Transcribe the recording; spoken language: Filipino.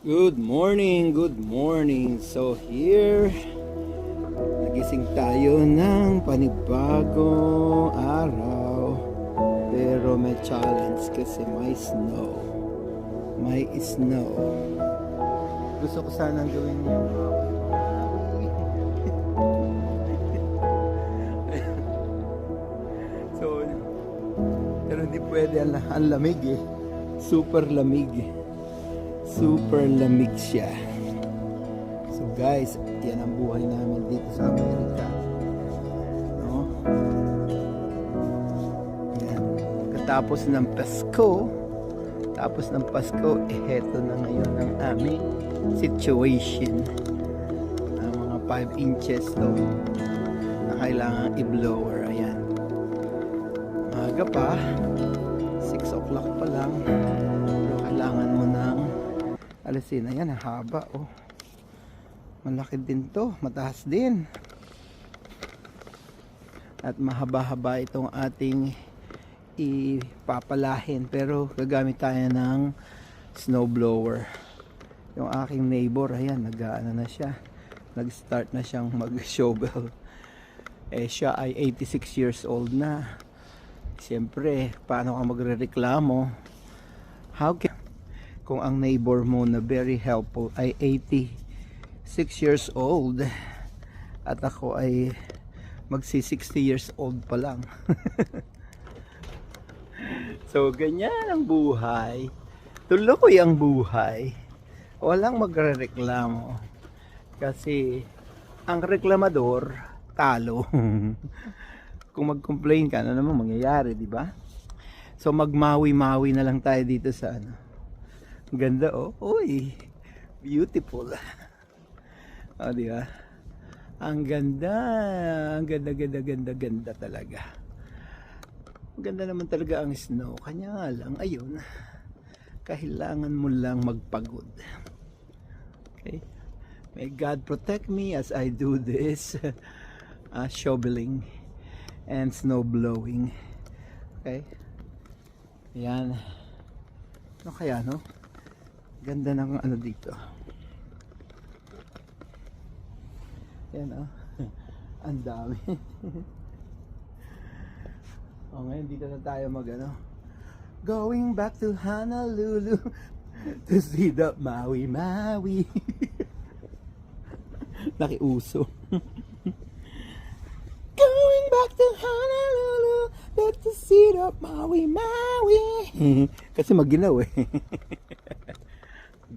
Good morning, good morning. So here, nagising tayo ng panibagong araw. Pero may challenge kasi may snow. May snow. Gusto ko sanang gawin yung so, pero hindi pwede, ang lamig eh. Super lamig. Super lamig siya. So guys, yan ang buhay namin dito sa Amerika. No? Yan. Katapos ng Pasko, heto na ngayon ang aming situation. Ang mga 5 inches to na kailangan i-blower. Ayan. Maaga pa, 6 o'clock pa lang. Pero kailangan mo ng alisin. Ayan, ang haba oh. Malaki din to, mataas din. At mahaba-haba itong ating ipapalahin, pero gagamit tayo ng snowblower. Yung aking neighbor, ayan, nag-ano na siya. Nag-start na siyang mag-shovel. Eh siya ay 86 years old na. Siyempre, paano ka magrereklamo? Kung ang neighbor mo na very helpful ay 86 years old at ako ay magsi 60 years old pa lang. So ganyan ang buhay. Tuloy ang buhay. Walang magrereklamo. Kasi ang reklamador talo. Kung mag-complain ka, ano naman mangyayari, di ba? So magmawi-mawi na lang tayo dito sa ano. Ganda oh. Uy, beautiful. Oh, di ba? Ang ganda. Ang ganda talaga. Ang ganda naman talaga ang snow. Kanya nga lang, ayun. Kailangan mo lang magpagod. Okay? May God protect me as I do this shoveling and snow blowing. Okay? Ayan. Ano kaya, no? Ganda ng ano dito. Yan oh. Ang dami. O ngayon dito na tayo mag ano. Going back to Honolulu to see the Maui Maui. Nakiuso. Going back to Honolulu to see the Maui Maui. Kasi maginaw eh.